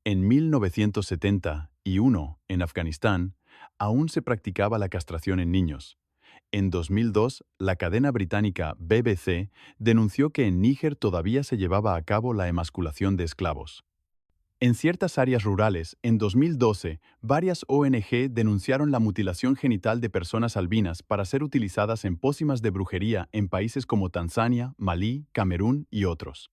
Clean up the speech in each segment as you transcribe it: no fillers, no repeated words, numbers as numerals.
En 1971, en Afganistán, aún se practicaba la castración en niños. En 2002, la cadena británica BBC denunció que en Níger todavía se llevaba a cabo la emasculación de esclavos. En ciertas áreas rurales, en 2012, varias ONG denunciaron la mutilación genital de personas albinas para ser utilizadas en pócimas de brujería en países como Tanzania, Malí, Camerún y otros.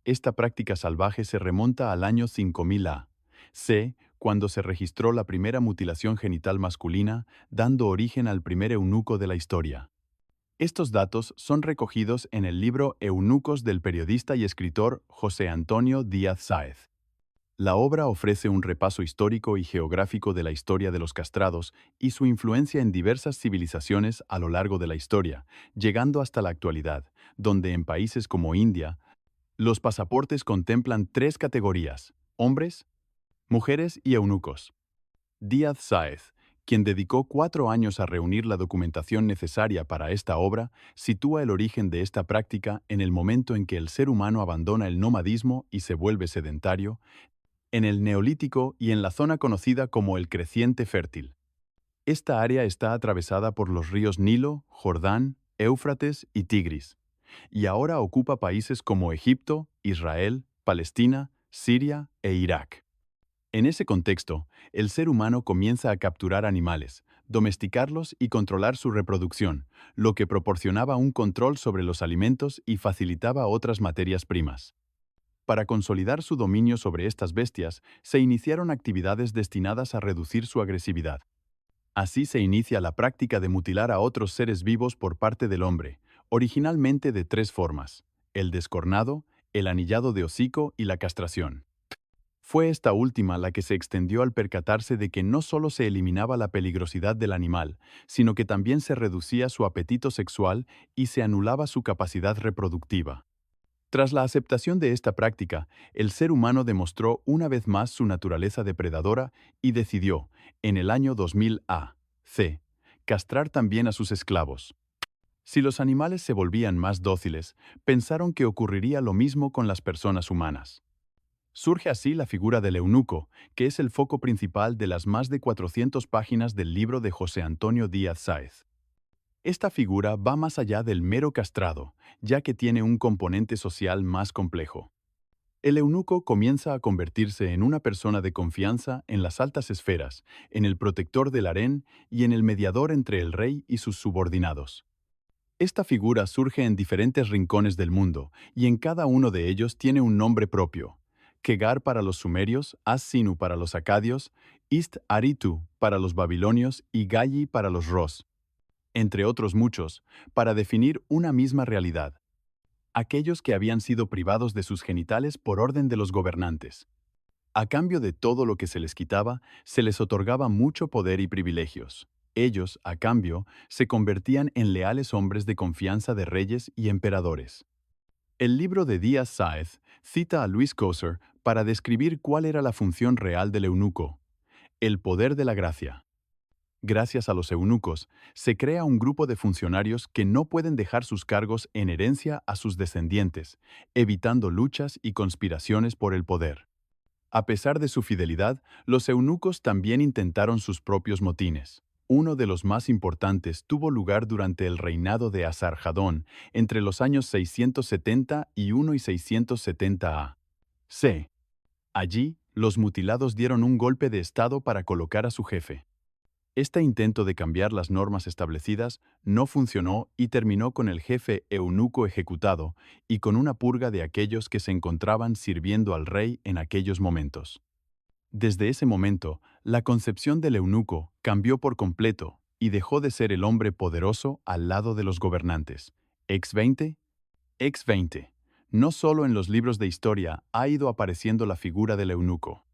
Esta práctica salvaje se remonta al año 5000 A.C., cuando se registró la primera mutilación genital masculina, dando origen al primer eunuco de la historia. Estos datos son recogidos en el libro Eunucos del periodista y escritor José Antonio Díaz Sáez. La obra ofrece un repaso histórico y geográfico de la historia de los castrados y su influencia en diversas civilizaciones a lo largo de la historia, llegando hasta la actualidad, donde en países como India, los pasaportes contemplan tres categorías: hombres, mujeres y eunucos. Díaz Sáez, quien dedicó 4 años a reunir la documentación necesaria para esta obra, sitúa el origen de esta práctica en el momento en que el ser humano abandona el nomadismo y se vuelve sedentario, en el Neolítico y en la zona conocida como el Creciente Fértil. Esta área está atravesada por los ríos Nilo, Jordán, Éufrates y Tigris, y ahora ocupa países como Egipto, Israel, Palestina, Siria e Irak. En ese contexto, el ser humano comienza a capturar animales, domesticarlos y controlar su reproducción, lo que proporcionaba un control sobre los alimentos y facilitaba otras materias primas. Para consolidar su dominio sobre estas bestias, se iniciaron actividades destinadas a reducir su agresividad. Así se inicia la práctica de mutilar a otros seres vivos por parte del hombre, originalmente de tres formas: el descornado, el anillado de hocico y la castración. Fue esta última la que se extendió al percatarse de que no solo se eliminaba la peligrosidad del animal, sino que también se reducía su apetito sexual y se anulaba su capacidad reproductiva. Tras la aceptación de esta práctica, el ser humano demostró una vez más su naturaleza depredadora y decidió, en el año 2000 A.C., castrar también a sus esclavos. Si los animales se volvían más dóciles, pensaron que ocurriría lo mismo con las personas humanas. Surge así la figura del eunuco, que es el foco principal de las más de 400 páginas del libro de José Antonio Díaz Sáez. Esta figura va más allá del mero castrado, ya que tiene un componente social más complejo. El eunuco comienza a convertirse en una persona de confianza en las altas esferas, en el protector del harén y en el mediador entre el rey y sus subordinados. Esta figura surge en diferentes rincones del mundo, y en cada uno de ellos tiene un nombre propio: Kegar para los sumerios, As-Sinu para los acadios, Ist-Aritu para los babilonios y Galli para los ros, entre otros muchos, para definir una misma realidad: aquellos que habían sido privados de sus genitales por orden de los gobernantes. A cambio de todo lo que se les quitaba, se les otorgaba mucho poder y privilegios. Ellos, a cambio, se convertían en leales hombres de confianza de reyes y emperadores. El libro de Díaz Sáez cita a Luis Coser para describir cuál era la función real del eunuco: el poder de la gracia. Gracias a los eunucos, se crea un grupo de funcionarios que no pueden dejar sus cargos en herencia a sus descendientes, evitando luchas y conspiraciones por el poder. A pesar de su fidelidad, los eunucos también intentaron sus propios motines. Uno de los más importantes tuvo lugar durante el reinado de Asarjadón, entre los años 671 y 670 A.C. Allí, los mutilados dieron un golpe de estado para colocar a su jefe. Este intento de cambiar las normas establecidas no funcionó y terminó con el jefe eunuco ejecutado y con una purga de aquellos que se encontraban sirviendo al rey en aquellos momentos. Desde ese momento, la concepción del eunuco cambió por completo y dejó de ser el hombre poderoso al lado de los gobernantes. Ex 20. Ex 20. No solo en los libros de historia ha ido apareciendo la figura del eunuco.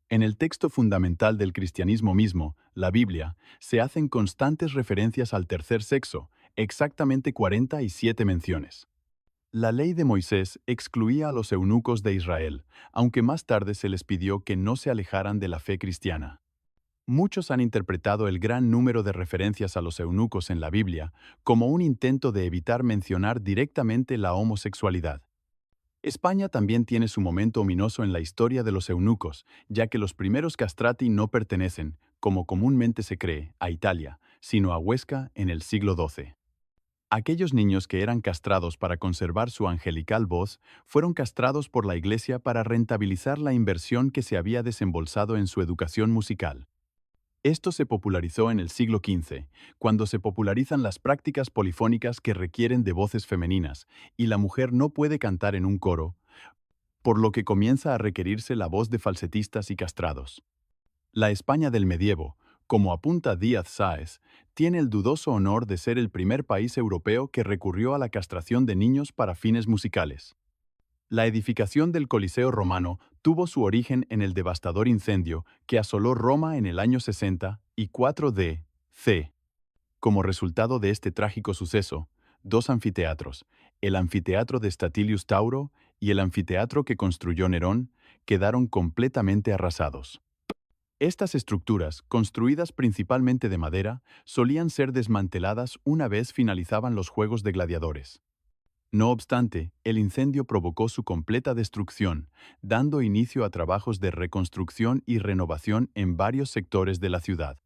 En el texto fundamental del cristianismo mismo, la Biblia, se hacen constantes referencias al tercer sexo, exactamente 47 menciones. La ley de Moisés excluía a los eunucos de Israel, aunque más tarde se les pidió que no se alejaran de la fe cristiana. Muchos han interpretado el gran número de referencias a los eunucos en la Biblia como un intento de evitar mencionar directamente la homosexualidad. España también tiene su momento ominoso en la historia de los eunucos, ya que los primeros castrati no pertenecen, como comúnmente se cree, a Italia, sino a Huesca en el siglo XII. Aquellos niños que eran castrados para conservar su angelical voz fueron castrados por la Iglesia para rentabilizar la inversión que se había desembolsado en su educación musical. Esto se popularizó en el siglo XV, cuando se popularizan las prácticas polifónicas que requieren de voces femeninas, y la mujer no puede cantar en un coro, por lo que comienza a requerirse la voz de falsetistas y castrados. La España del medievo, como apunta Díaz Sáez, tiene el dudoso honor de ser el primer país europeo que recurrió a la castración de niños para fines musicales. La edificación del Coliseo romano tuvo su origen en el devastador incendio que asoló Roma en el año 60 y 4 d.C. Como resultado de este trágico suceso, dos anfiteatros, el anfiteatro de Statilius Tauro y el anfiteatro que construyó Nerón, quedaron completamente arrasados. Estas estructuras, construidas principalmente de madera, solían ser desmanteladas una vez finalizaban los Juegos de Gladiadores. No obstante, el incendio provocó su completa destrucción, dando inicio a trabajos de reconstrucción y renovación en varios sectores de la ciudad.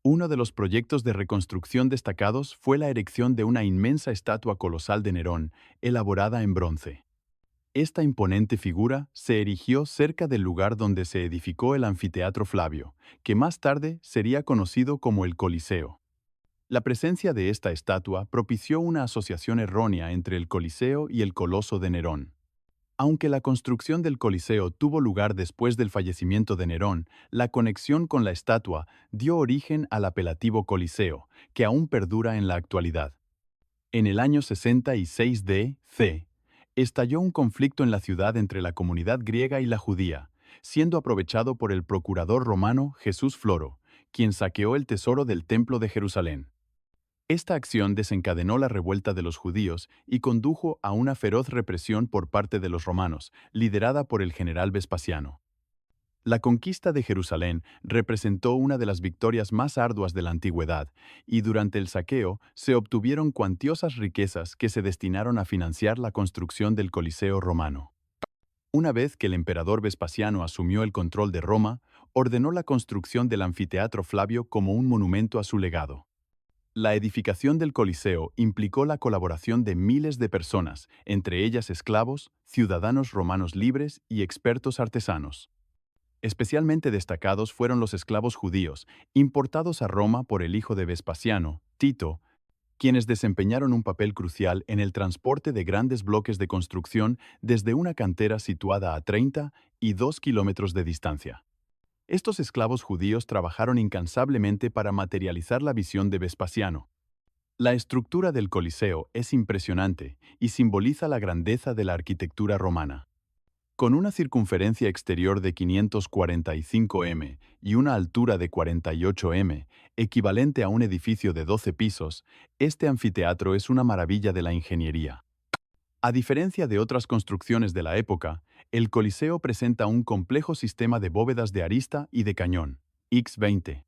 Uno de los proyectos de reconstrucción destacados fue la erección de una inmensa estatua colosal de Nerón, elaborada en bronce. Esta imponente figura se erigió cerca del lugar donde se edificó el anfiteatro Flavio, que más tarde sería conocido como el Coliseo. La presencia de esta estatua propició una asociación errónea entre el Coliseo y el Coloso de Nerón. Aunque la construcción del Coliseo tuvo lugar después del fallecimiento de Nerón, la conexión con la estatua dio origen al apelativo Coliseo, que aún perdura en la actualidad. En el año 66 d.C., estalló un conflicto en la ciudad entre la comunidad griega y la judía, siendo aprovechado por el procurador romano Jesús Floro, quien saqueó el tesoro del Templo de Jerusalén. Esta acción desencadenó la revuelta de los judíos y condujo a una feroz represión por parte de los romanos, liderada por el general Vespasiano. La conquista de Jerusalén representó una de las victorias más arduas de la antigüedad, y durante el saqueo se obtuvieron cuantiosas riquezas que se destinaron a financiar la construcción del Coliseo romano. Una vez que el emperador Vespasiano asumió el control de Roma, ordenó la construcción del anfiteatro Flavio como un monumento a su legado. La edificación del Coliseo implicó la colaboración de miles de personas, entre ellas esclavos, ciudadanos romanos libres y expertos artesanos. Especialmente destacados fueron los esclavos judíos, importados a Roma por el hijo de Vespasiano, Tito, quienes desempeñaron un papel crucial en el transporte de grandes bloques de construcción desde una cantera situada a 30 y 2 kilómetros de distancia. Estos esclavos judíos trabajaron incansablemente para materializar la visión de Vespasiano. La estructura del Coliseo es impresionante y simboliza la grandeza de la arquitectura romana. Con una circunferencia exterior de 545 m y una altura de 48 m, equivalente a un edificio de 12 pisos, este anfiteatro es una maravilla de la ingeniería. A diferencia de otras construcciones de la época, el Coliseo presenta un complejo sistema de bóvedas de arista y de cañón, X20.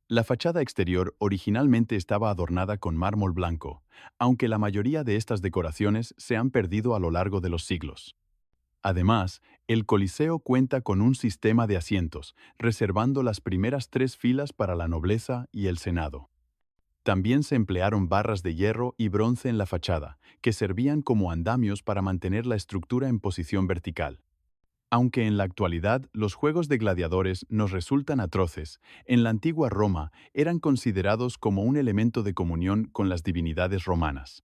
La fachada exterior originalmente estaba adornada con mármol blanco, aunque la mayoría de estas decoraciones se han perdido a lo largo de los siglos. Además, el Coliseo cuenta con un sistema de asientos, reservando las primeras 3 filas para la nobleza y el Senado. También se emplearon barras de hierro y bronce en la fachada, que servían como andamios para mantener la estructura en posición vertical. Aunque en la actualidad los juegos de gladiadores nos resultan atroces, en la antigua Roma eran considerados como un elemento de comunión con las divinidades romanas.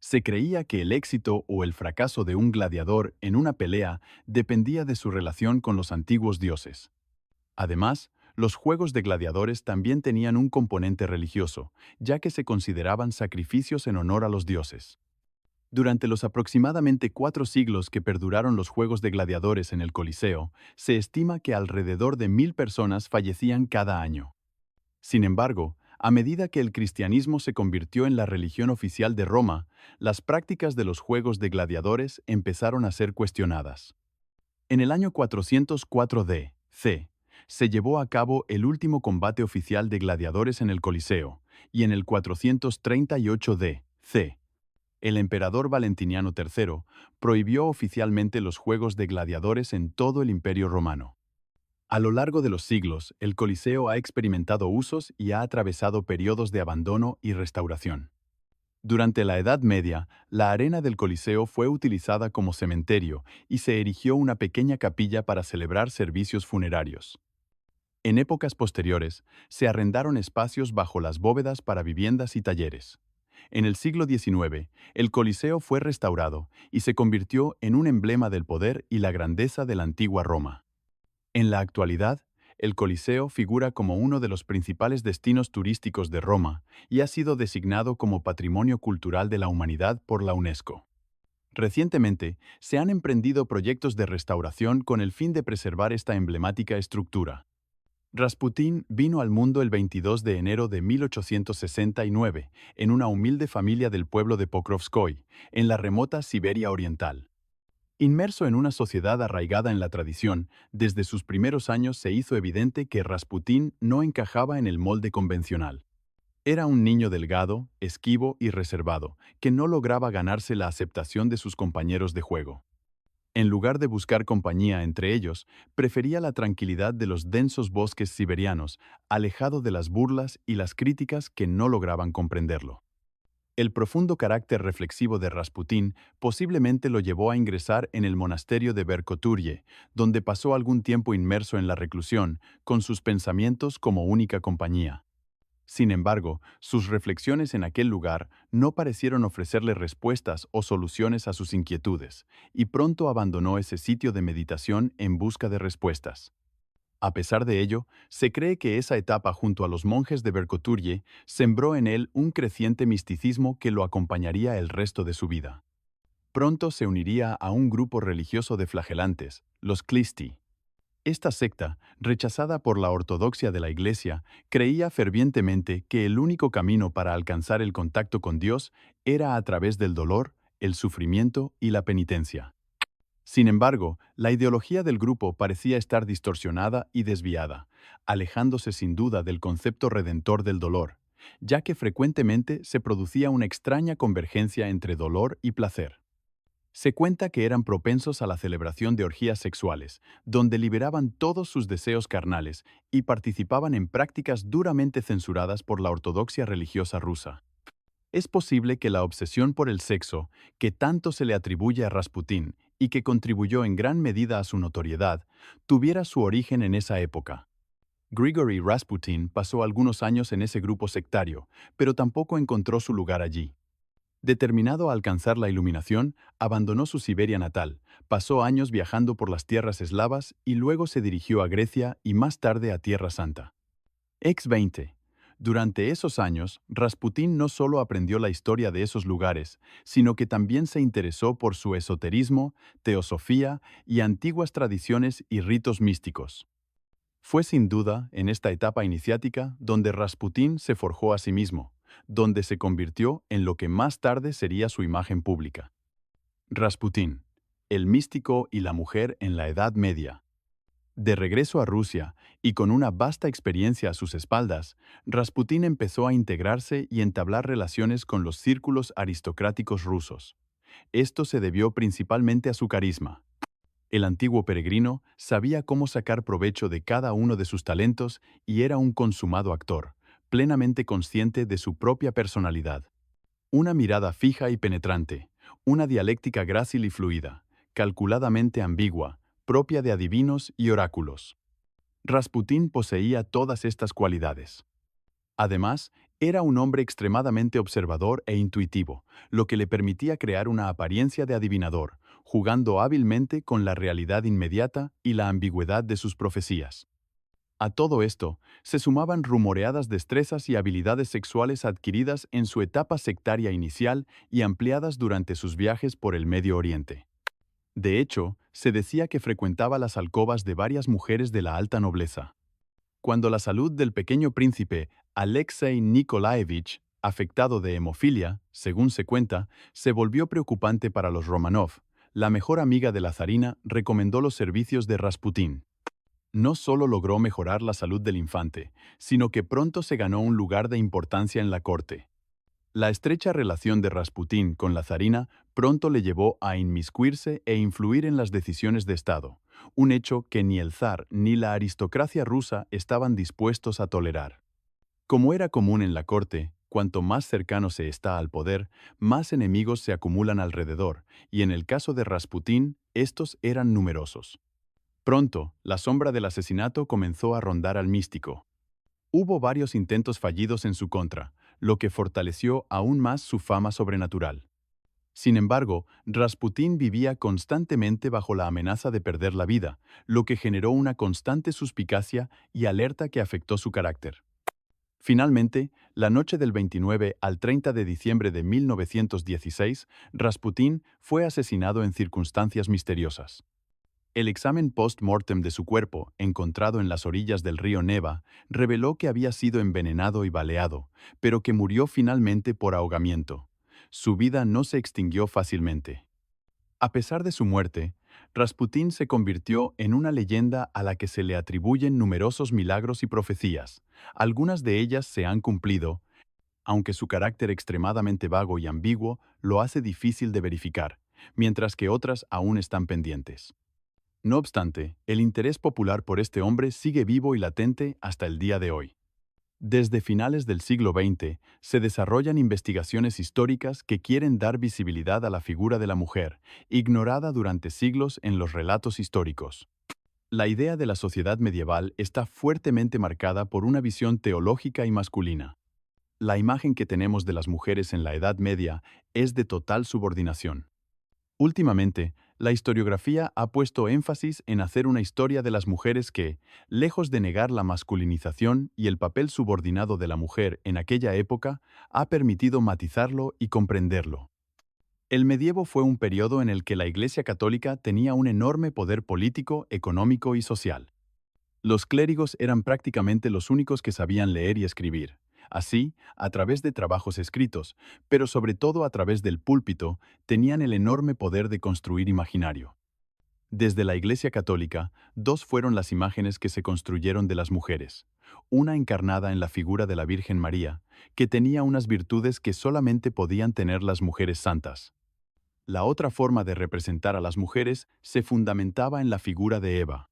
Se creía que el éxito o el fracaso de un gladiador en una pelea dependía de su relación con los antiguos dioses. Además, los juegos de gladiadores también tenían un componente religioso, ya que se consideraban sacrificios en honor a los dioses. Durante los aproximadamente 4 siglos que perduraron los juegos de gladiadores en el Coliseo, se estima que alrededor de 1000 personas fallecían cada año. Sin embargo, a medida que el cristianismo se convirtió en la religión oficial de Roma, las prácticas de los juegos de gladiadores empezaron a ser cuestionadas. En el año 404 d.C., se llevó a cabo el último combate oficial de gladiadores en el Coliseo, y en el 438 d.C., el emperador Valentiniano III prohibió oficialmente los juegos de gladiadores en todo el Imperio Romano. A lo largo de los siglos, el Coliseo ha experimentado usos y ha atravesado periodos de abandono y restauración. Durante la Edad Media, la arena del Coliseo fue utilizada como cementerio y se erigió una pequeña capilla para celebrar servicios funerarios. En épocas posteriores, se arrendaron espacios bajo las bóvedas para viviendas y talleres. En el siglo XIX, el Coliseo fue restaurado y se convirtió en un emblema del poder y la grandeza de la antigua Roma. En la actualidad, el Coliseo figura como uno de los principales destinos turísticos de Roma y ha sido designado como Patrimonio Cultural de la Humanidad por la UNESCO. Recientemente, se han emprendido proyectos de restauración con el fin de preservar esta emblemática estructura. Rasputín vino al mundo el 22 de enero de 1869 en una humilde familia del pueblo de Pokrovskoy, en la remota Siberia Oriental. Inmerso en una sociedad arraigada en la tradición, desde sus primeros años se hizo evidente que Rasputín no encajaba en el molde convencional. Era un niño delgado, esquivo y reservado, que no lograba ganarse la aceptación de sus compañeros de juego. En lugar de buscar compañía entre ellos, prefería la tranquilidad de los densos bosques siberianos, alejado de las burlas y las críticas que no lograban comprenderlo. El profundo carácter reflexivo de Rasputín posiblemente lo llevó a ingresar en el monasterio de Verkhoturye, donde pasó algún tiempo inmerso en la reclusión, con sus pensamientos como única compañía. Sin embargo, sus reflexiones en aquel lugar no parecieron ofrecerle respuestas o soluciones a sus inquietudes, y pronto abandonó ese sitio de meditación en busca de respuestas. A pesar de ello, se cree que esa etapa junto a los monjes de Verkhoturye sembró en él un creciente misticismo que lo acompañaría el resto de su vida. Pronto se uniría a un grupo religioso de flagelantes, los Klisti. Esta secta, rechazada por la ortodoxia de la Iglesia, creía fervientemente que el único camino para alcanzar el contacto con Dios era a través del dolor, el sufrimiento y la penitencia. Sin embargo, la ideología del grupo parecía estar distorsionada y desviada, alejándose sin duda del concepto redentor del dolor, ya que frecuentemente se producía una extraña convergencia entre dolor y placer. Se cuenta que eran propensos a la celebración de orgías sexuales, donde liberaban todos sus deseos carnales y participaban en prácticas duramente censuradas por la ortodoxia religiosa rusa. Es posible que la obsesión por el sexo, que tanto se le atribuye a Rasputín y que contribuyó en gran medida a su notoriedad, tuviera su origen en esa época. Grigory Rasputin pasó algunos años en ese grupo sectario, pero tampoco encontró su lugar allí. Determinado a alcanzar la iluminación, abandonó su Siberia natal, pasó años viajando por las tierras eslavas y luego se dirigió a Grecia y más tarde a Tierra Santa. X-20. Durante esos años, Rasputín no solo aprendió la historia de esos lugares, sino que también se interesó por su esoterismo, teosofía y antiguas tradiciones y ritos místicos. Fue sin duda en esta etapa iniciática donde Rasputín se forjó a sí mismo, donde se convirtió en lo que más tarde sería su imagen pública. Rasputín, el místico y la mujer en la Edad Media. De regreso a Rusia y con una vasta experiencia a sus espaldas, Rasputín empezó a integrarse y entablar relaciones con los círculos aristocráticos rusos. Esto se debió principalmente a su carisma. El antiguo peregrino sabía cómo sacar provecho de cada uno de sus talentos y era un consumado actor, plenamente consciente de su propia personalidad. Una mirada fija y penetrante, una dialéctica grácil y fluida, calculadamente ambigua, propia de adivinos y oráculos. Rasputín poseía todas estas cualidades. Además, era un hombre extremadamente observador e intuitivo, lo que le permitía crear una apariencia de adivinador, jugando hábilmente con la realidad inmediata y la ambigüedad de sus profecías. A todo esto, se sumaban rumoreadas destrezas y habilidades sexuales adquiridas en su etapa sectaria inicial y ampliadas durante sus viajes por el Medio Oriente. De hecho, se decía que frecuentaba las alcobas de varias mujeres de la alta nobleza. Cuando la salud del pequeño príncipe Alexei Nikolaevich, afectado de hemofilia, según se cuenta, se volvió preocupante para los Romanov, la mejor amiga de la zarina recomendó los servicios de Rasputín. No solo logró mejorar la salud del infante, sino que pronto se ganó un lugar de importancia en la corte. La estrecha relación de Rasputín con la zarina pronto le llevó a inmiscuirse e influir en las decisiones de Estado, un hecho que ni el zar ni la aristocracia rusa estaban dispuestos a tolerar. Como era común en la corte, cuanto más cercano se está al poder, más enemigos se acumulan alrededor, y en el caso de Rasputín, estos eran numerosos. Pronto, la sombra del asesinato comenzó a rondar al místico. Hubo varios intentos fallidos en su contra, lo que fortaleció aún más su fama sobrenatural. Sin embargo, Rasputín vivía constantemente bajo la amenaza de perder la vida, lo que generó una constante suspicacia y alerta que afectó su carácter. Finalmente, la noche del 29 al 30 de diciembre de 1916, Rasputín fue asesinado en circunstancias misteriosas. El examen post-mortem de su cuerpo, encontrado en las orillas del río Neva, reveló que había sido envenenado y baleado, pero que murió finalmente por ahogamiento. Su vida no se extinguió fácilmente. A pesar de su muerte, Rasputín se convirtió en una leyenda a la que se le atribuyen numerosos milagros y profecías. Algunas de ellas se han cumplido, aunque su carácter extremadamente vago y ambiguo lo hace difícil de verificar, mientras que otras aún están pendientes. No obstante, el interés popular por este hombre sigue vivo y latente hasta el día de hoy. Desde finales del siglo XX, se desarrollan investigaciones históricas que quieren dar visibilidad a la figura de la mujer, ignorada durante siglos en los relatos históricos. La idea de la sociedad medieval está fuertemente marcada por una visión teológica y masculina. La imagen que tenemos de las mujeres en la Edad Media es de total subordinación. Últimamente, la historiografía ha puesto énfasis en hacer una historia de las mujeres que, lejos de negar la masculinización y el papel subordinado de la mujer en aquella época, ha permitido matizarlo y comprenderlo. El medievo fue un periodo en el que la Iglesia Católica tenía un enorme poder político, económico y social. Los clérigos eran prácticamente los únicos que sabían leer y escribir. Así, a través de trabajos escritos, pero sobre todo a través del púlpito, tenían el enorme poder de construir imaginario. Desde la Iglesia Católica, dos fueron las imágenes que se construyeron de las mujeres. Una encarnada en la figura de la Virgen María, que tenía unas virtudes que solamente podían tener las mujeres santas. La otra forma de representar a las mujeres se fundamentaba en la figura de Eva.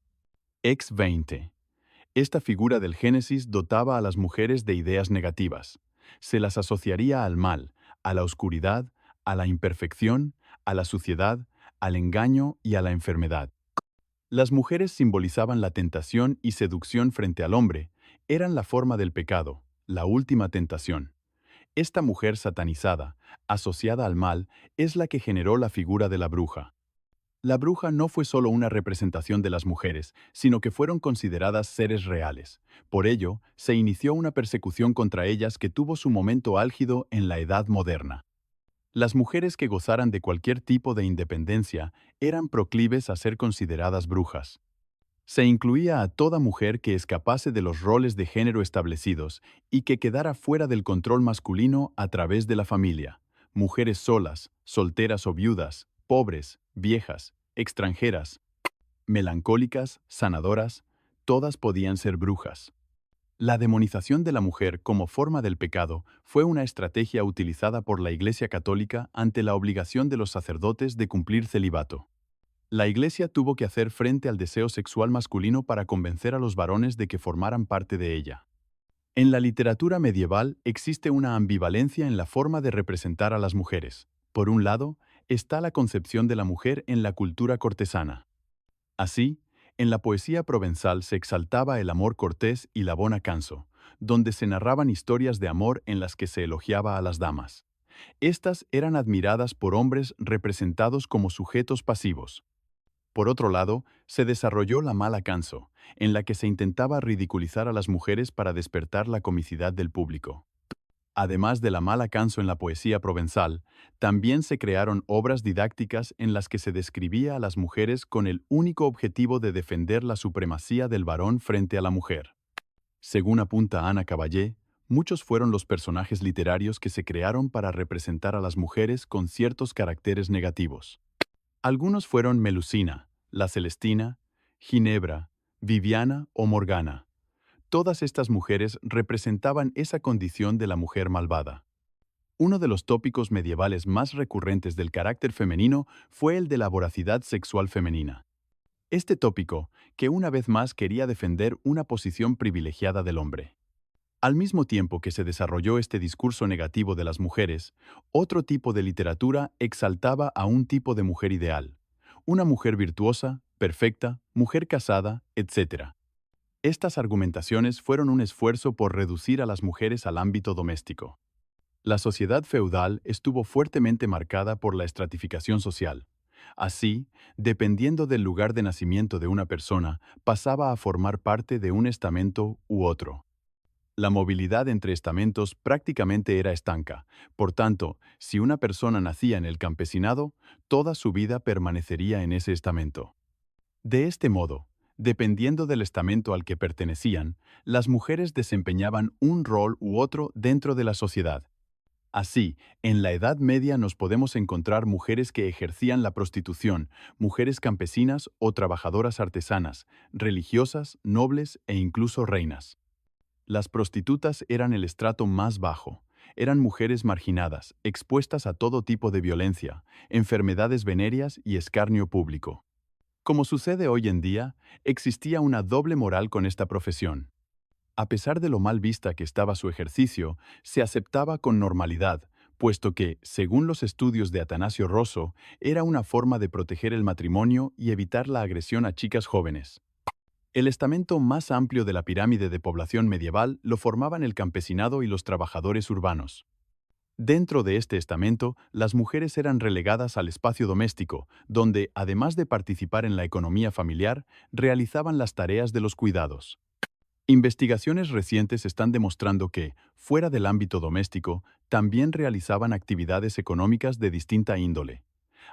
Ex 20. Esta figura del Génesis dotaba a las mujeres de ideas negativas. Se las asociaría al mal, a la oscuridad, a la imperfección, a la suciedad, al engaño y a la enfermedad. Las mujeres simbolizaban la tentación y seducción frente al hombre, eran la forma del pecado, la última tentación. Esta mujer satanizada, asociada al mal, es la que generó la figura de la bruja. La bruja no fue solo una representación de las mujeres, sino que fueron consideradas seres reales. Por ello, se inició una persecución contra ellas que tuvo su momento álgido en la Edad Moderna. Las mujeres que gozaran de cualquier tipo de independencia eran proclives a ser consideradas brujas. Se incluía a toda mujer que escapase de los roles de género establecidos y que quedara fuera del control masculino a través de la familia. Mujeres solas, solteras o viudas, pobres, viejas, extranjeras, melancólicas, sanadoras, todas podían ser brujas. La demonización de la mujer como forma del pecado fue una estrategia utilizada por la Iglesia Católica ante la obligación de los sacerdotes de cumplir celibato. La Iglesia tuvo que hacer frente al deseo sexual masculino para convencer a los varones de que formaran parte de ella. En la literatura medieval existe una ambivalencia en la forma de representar a las mujeres. Por un lado, está la concepción de la mujer en la cultura cortesana. Así, en la poesía provenzal se exaltaba el amor cortés y la bona canso, donde se narraban historias de amor en las que se elogiaba a las damas. Estas eran admiradas por hombres representados como sujetos pasivos. Por otro lado, se desarrolló la mala canso, en la que se intentaba ridiculizar a las mujeres para despertar la comicidad del público. Además de la mala canso en la poesía provenzal, también se crearon obras didácticas en las que se describía a las mujeres con el único objetivo de defender la supremacía del varón frente a la mujer. Según apunta Ana Caballé, muchos fueron los personajes literarios que se crearon para representar a las mujeres con ciertos caracteres negativos. Algunos fueron Melusina, la Celestina, Ginebra, Viviana o Morgana. Todas estas mujeres representaban esa condición de la mujer malvada. Uno de los tópicos medievales más recurrentes del carácter femenino fue el de la voracidad sexual femenina. Este tópico, que una vez más quería defender una posición privilegiada del hombre. Al mismo tiempo que se desarrolló este discurso negativo de las mujeres, otro tipo de literatura exaltaba a un tipo de mujer ideal. Una mujer virtuosa, perfecta, mujer casada, etc. Estas argumentaciones fueron un esfuerzo por reducir a las mujeres al ámbito doméstico. La sociedad feudal estuvo fuertemente marcada por la estratificación social. Así, dependiendo del lugar de nacimiento de una persona, pasaba a formar parte de un estamento u otro. La movilidad entre estamentos prácticamente era estanca. Por tanto, si una persona nacía en el campesinado, toda su vida permanecería en ese estamento. De este modo, dependiendo del estamento al que pertenecían, las mujeres desempeñaban un rol u otro dentro de la sociedad. Así, en la Edad Media nos podemos encontrar mujeres que ejercían la prostitución, mujeres campesinas o trabajadoras artesanas, religiosas, nobles e incluso reinas. Las prostitutas eran el estrato más bajo. Eran mujeres marginadas, expuestas a todo tipo de violencia, enfermedades venéreas y escarnio público. Como sucede hoy en día, existía una doble moral con esta profesión. A pesar de lo mal vista que estaba su ejercicio, se aceptaba con normalidad, puesto que, según los estudios de Atanasio Rosso, era una forma de proteger el matrimonio y evitar la agresión a chicas jóvenes. El estamento más amplio de la pirámide de población medieval lo formaban el campesinado y los trabajadores urbanos. Dentro de este estamento, las mujeres eran relegadas al espacio doméstico, donde, además de participar en la economía familiar, realizaban las tareas de los cuidados. Investigaciones recientes están demostrando que, fuera del ámbito doméstico, también realizaban actividades económicas de distinta índole.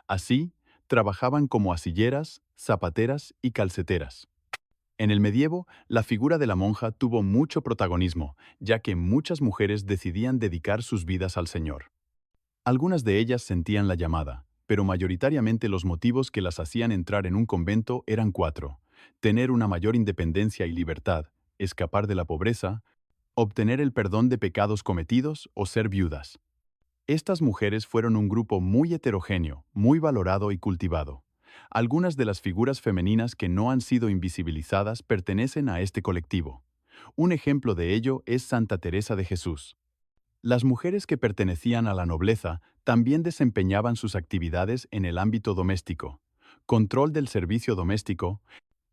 Así, trabajaban como asilleras, zapateras y calceteras. En el medievo, la figura de la monja tuvo mucho protagonismo, ya que muchas mujeres decidían dedicar sus vidas al Señor. Algunas de ellas sentían la llamada, pero mayoritariamente los motivos que las hacían entrar en un convento eran cuatro: tener una mayor independencia y libertad, escapar de la pobreza, obtener el perdón de pecados cometidos o ser viudas. Estas mujeres fueron un grupo muy heterogéneo, muy valorado y cultivado. Algunas de las figuras femeninas que no han sido invisibilizadas pertenecen a este colectivo. Un ejemplo de ello es Santa Teresa de Jesús. Las mujeres que pertenecían a la nobleza también desempeñaban sus actividades en el ámbito doméstico: control del servicio doméstico,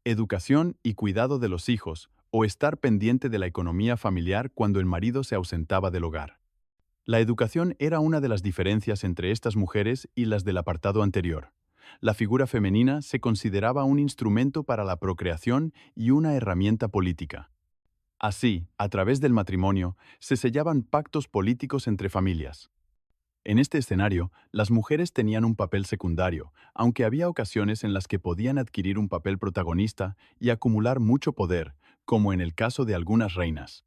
educación y cuidado de los hijos, o estar pendiente de la economía familiar cuando el marido se ausentaba del hogar. La educación era una de las diferencias entre estas mujeres y las del apartado anterior. La figura femenina se consideraba un instrumento para la procreación y una herramienta política. Así, a través del matrimonio, se sellaban pactos políticos entre familias. En este escenario, las mujeres tenían un papel secundario, aunque había ocasiones en las que podían adquirir un papel protagonista y acumular mucho poder, como en el caso de algunas reinas.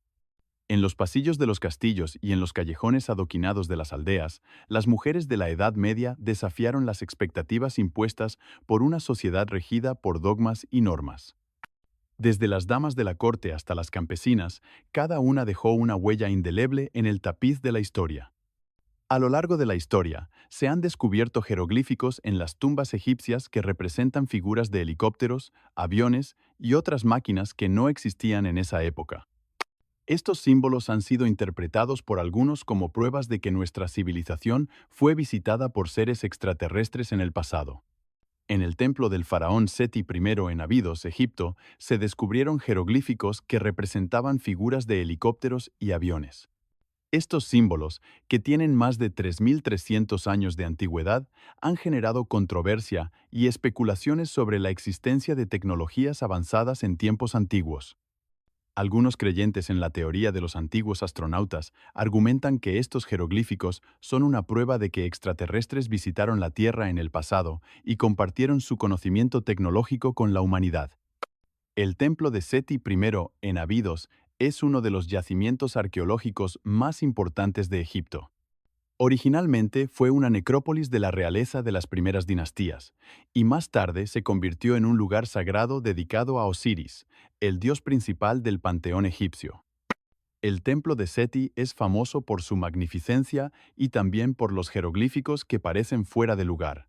En los pasillos de los castillos y en los callejones adoquinados de las aldeas, las mujeres de la Edad Media desafiaron las expectativas impuestas por una sociedad regida por dogmas y normas. Desde las damas de la corte hasta las campesinas, cada una dejó una huella indeleble en el tapiz de la historia. A lo largo de la historia, se han descubierto jeroglíficos en las tumbas egipcias que representan figuras de helicópteros, aviones y otras máquinas que no existían en esa época. Estos símbolos han sido interpretados por algunos como pruebas de que nuestra civilización fue visitada por seres extraterrestres en el pasado. En el templo del faraón Seti I en Abidos, Egipto, se descubrieron jeroglíficos que representaban figuras de helicópteros y aviones. Estos símbolos, que tienen más de 3.300 años de antigüedad, han generado controversia y especulaciones sobre la existencia de tecnologías avanzadas en tiempos antiguos. Algunos creyentes en la teoría de los antiguos astronautas argumentan que estos jeroglíficos son una prueba de que extraterrestres visitaron la Tierra en el pasado y compartieron su conocimiento tecnológico con la humanidad. El templo de Seti I en Abidos es uno de los yacimientos arqueológicos más importantes de Egipto. Originalmente fue una necrópolis de la realeza de las primeras dinastías, y más tarde se convirtió en un lugar sagrado dedicado a Osiris, el dios principal del panteón egipcio. El templo de Seti es famoso por su magnificencia y también por los jeroglíficos que parecen fuera de lugar.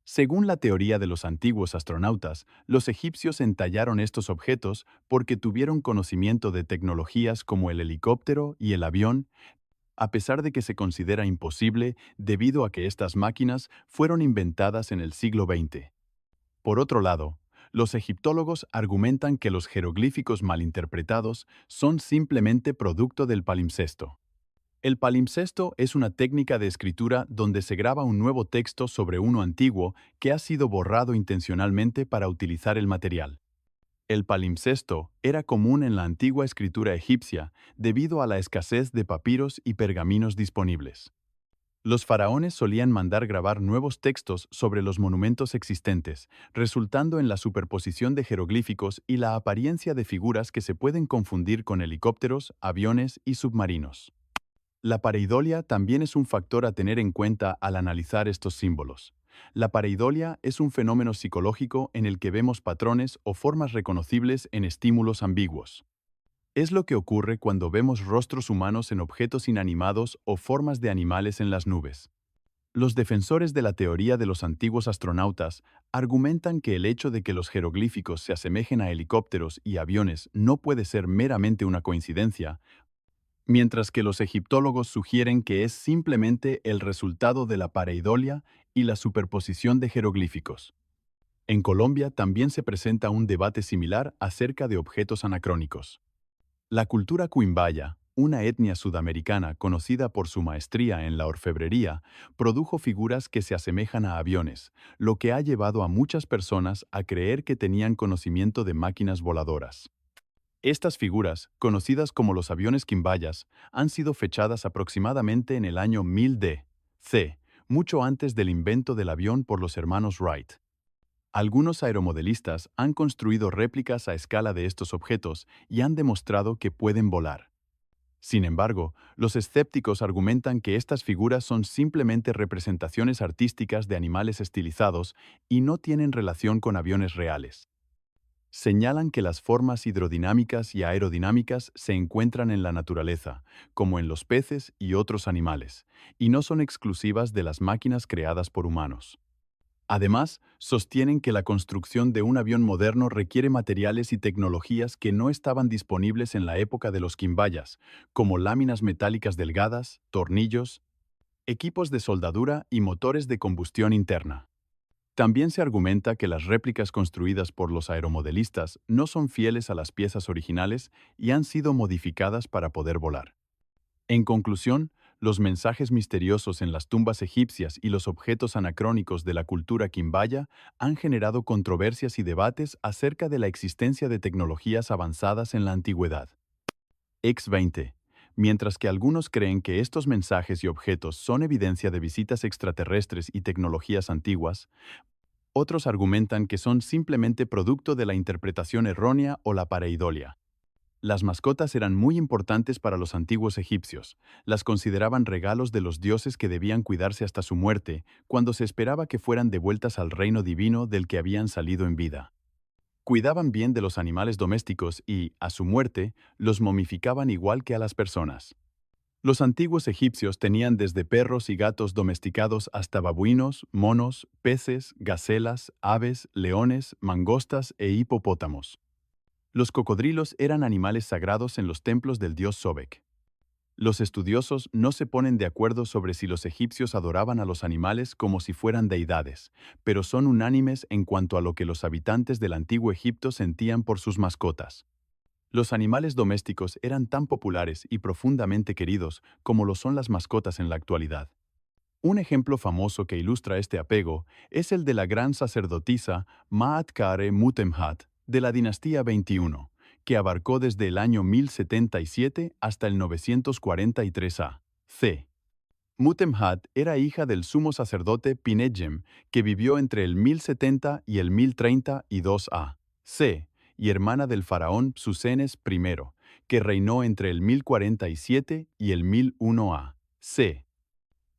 Según la teoría de los antiguos astronautas, los egipcios entallaron estos objetos porque tuvieron conocimiento de tecnologías como el helicóptero y el avión, a pesar de que se considera imposible debido a que estas máquinas fueron inventadas en el siglo XX. Por otro lado, los egiptólogos argumentan que los jeroglíficos malinterpretados son simplemente producto del palimpsesto. El palimpsesto es una técnica de escritura donde se graba un nuevo texto sobre uno antiguo que ha sido borrado intencionalmente para utilizar el material. El palimpsesto era común en la antigua escritura egipcia debido a la escasez de papiros y pergaminos disponibles. Los faraones solían mandar grabar nuevos textos sobre los monumentos existentes, resultando en la superposición de jeroglíficos y la apariencia de figuras que se pueden confundir con helicópteros, aviones y submarinos. La pareidolia también es un factor a tener en cuenta al analizar estos símbolos. La pareidolia es un fenómeno psicológico en el que vemos patrones o formas reconocibles en estímulos ambiguos. Es lo que ocurre cuando vemos rostros humanos en objetos inanimados o formas de animales en las nubes. Los defensores de la teoría de los antiguos astronautas argumentan que el hecho de que los jeroglíficos se asemejen a helicópteros y aviones no puede ser meramente una coincidencia, mientras que los egiptólogos sugieren que es simplemente el resultado de la pareidolia y la superposición de jeroglíficos. En Colombia también se presenta un debate similar acerca de objetos anacrónicos. La cultura quimbaya, una etnia sudamericana conocida por su maestría en la orfebrería, produjo figuras que se asemejan a aviones, lo que ha llevado a muchas personas a creer que tenían conocimiento de máquinas voladoras. Estas figuras, conocidas como los aviones quimbayas, han sido fechadas aproximadamente en el año 1000 d.C., mucho antes del invento del avión por los hermanos Wright. Algunos aeromodelistas han construido réplicas a escala de estos objetos y han demostrado que pueden volar. Sin embargo, los escépticos argumentan que estas figuras son simplemente representaciones artísticas de animales estilizados y no tienen relación con aviones reales. Señalan que las formas hidrodinámicas y aerodinámicas se encuentran en la naturaleza, como en los peces y otros animales, y no son exclusivas de las máquinas creadas por humanos. Además, sostienen que la construcción de un avión moderno requiere materiales y tecnologías que no estaban disponibles en la época de los quimbayas, como láminas metálicas delgadas, tornillos, equipos de soldadura y motores de combustión interna. También se argumenta que las réplicas construidas por los aeromodelistas no son fieles a las piezas originales y han sido modificadas para poder volar. En conclusión, los mensajes misteriosos en las tumbas egipcias y los objetos anacrónicos de la cultura quimbaya han generado controversias y debates acerca de la existencia de tecnologías avanzadas en la antigüedad. X20. Mientras que algunos creen que estos mensajes y objetos son evidencia de visitas extraterrestres y tecnologías antiguas, otros argumentan que son simplemente producto de la interpretación errónea o la pareidolia. Las mascotas eran muy importantes para los antiguos egipcios. Las consideraban regalos de los dioses que debían cuidarse hasta su muerte, cuando se esperaba que fueran devueltas al reino divino del que habían salido en vida. Cuidaban bien de los animales domésticos y, a su muerte, los momificaban igual que a las personas. Los antiguos egipcios tenían desde perros y gatos domesticados hasta babuinos, monos, peces, gacelas, aves, leones, mangostas e hipopótamos. Los cocodrilos eran animales sagrados en los templos del dios Sobek. Los estudiosos no se ponen de acuerdo sobre si los egipcios adoraban a los animales como si fueran deidades, pero son unánimes en cuanto a lo que los habitantes del antiguo Egipto sentían por sus mascotas. Los animales domésticos eran tan populares y profundamente queridos como lo son las mascotas en la actualidad. Un ejemplo famoso que ilustra este apego es el de la gran sacerdotisa Ma'at-Kare Mutemhat de la dinastía 21, que abarcó desde el año 1077 hasta el 943 a.C. Mutemhat era hija del sumo sacerdote Pinedjem, que vivió entre el 1070 y el 1032 a.C., y hermana del faraón Psusenes I, que reinó entre el 1047 y el 1001 a.C.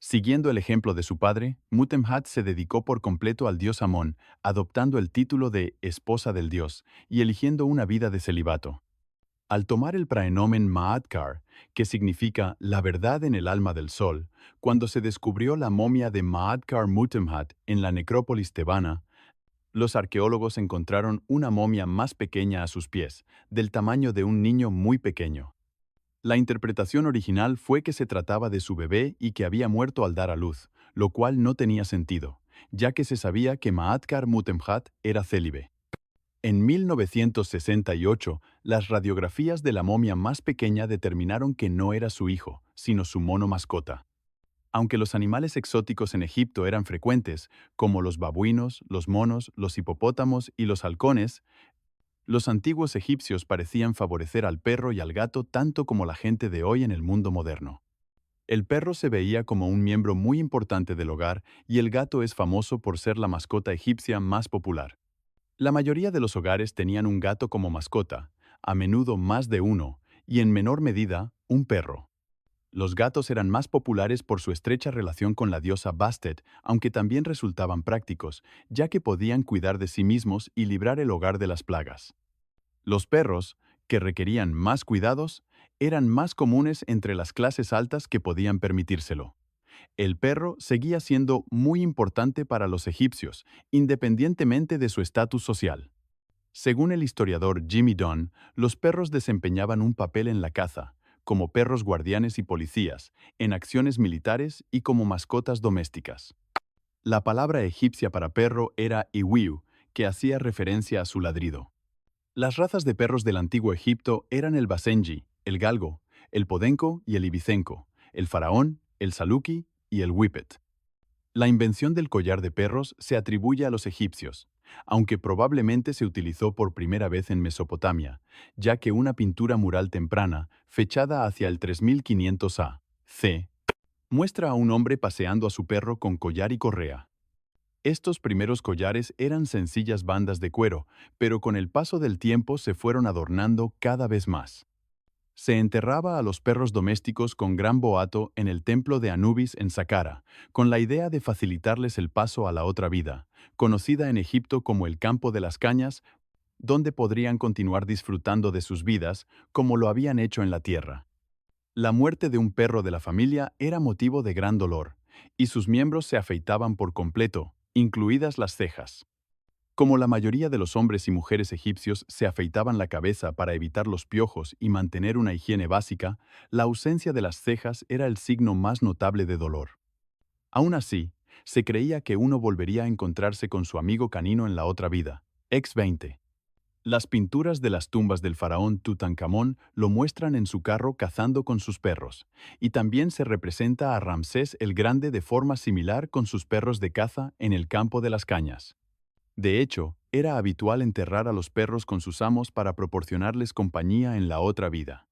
Siguiendo el ejemplo de su padre, Mutemhat se dedicó por completo al dios Amón, adoptando el título de esposa del dios y eligiendo una vida de celibato. Al tomar el praenomen Ma'atkar, que significa la verdad en el alma del sol, cuando se descubrió la momia de Ma'atkar Mutemhat en la necrópolis tebana, los arqueólogos encontraron una momia más pequeña a sus pies, del tamaño de un niño muy pequeño. La interpretación original fue que se trataba de su bebé y que había muerto al dar a luz, lo cual no tenía sentido, ya que se sabía que Ma'atkar Mutemhat era célibe. En 1968, las radiografías de la momia más pequeña determinaron que no era su hijo, sino su mono mascota. Aunque los animales exóticos en Egipto eran frecuentes, como los babuinos, los monos, los hipopótamos y los halcones, los antiguos egipcios parecían favorecer al perro y al gato tanto como la gente de hoy en el mundo moderno. El perro se veía como un miembro muy importante del hogar y el gato es famoso por ser la mascota egipcia más popular. La mayoría de los hogares tenían un gato como mascota, a menudo más de uno, y en menor medida, un perro. Los gatos eran más populares por su estrecha relación con la diosa Bastet, aunque también resultaban prácticos, ya que podían cuidar de sí mismos y librar el hogar de las plagas. Los perros, que requerían más cuidados, eran más comunes entre las clases altas que podían permitírselo. El perro seguía siendo muy importante para los egipcios, independientemente de su estatus social. Según el historiador Jimmy Dunn, los perros desempeñaban un papel en la caza, como perros guardianes y policías, en acciones militares y como mascotas domésticas. La palabra egipcia para perro era iwiu, que hacía referencia a su ladrido. Las razas de perros del antiguo Egipto eran el basenji, el galgo, el podenco y el ibicenco, el faraón, el saluki y el whippet. La invención del collar de perros se atribuye a los egipcios, aunque probablemente se utilizó por primera vez en Mesopotamia, ya que una pintura mural temprana, fechada hacia el 3500 a.C., muestra a un hombre paseando a su perro con collar y correa. Estos primeros collares eran sencillas bandas de cuero, pero con el paso del tiempo se fueron adornando cada vez más. Se enterraba a los perros domésticos con gran boato en el templo de Anubis en Saqqara, con la idea de facilitarles el paso a la otra vida, conocida en Egipto como el campo de las cañas, donde podrían continuar disfrutando de sus vidas como lo habían hecho en la tierra. La muerte de un perro de la familia era motivo de gran dolor, y sus miembros se afeitaban por completo, incluidas las cejas. Como la mayoría de los hombres y mujeres egipcios se afeitaban la cabeza para evitar los piojos y mantener una higiene básica, la ausencia de las cejas era el signo más notable de dolor. Aún así, se creía que uno volvería a encontrarse con su amigo canino en la otra vida. Ex 20. Las pinturas de las tumbas del faraón Tutankamón lo muestran en su carro cazando con sus perros, y también se representa a Ramsés el Grande de forma similar con sus perros de caza en el campo de las cañas. De hecho, era habitual enterrar a los perros con sus amos para proporcionarles compañía en la otra vida.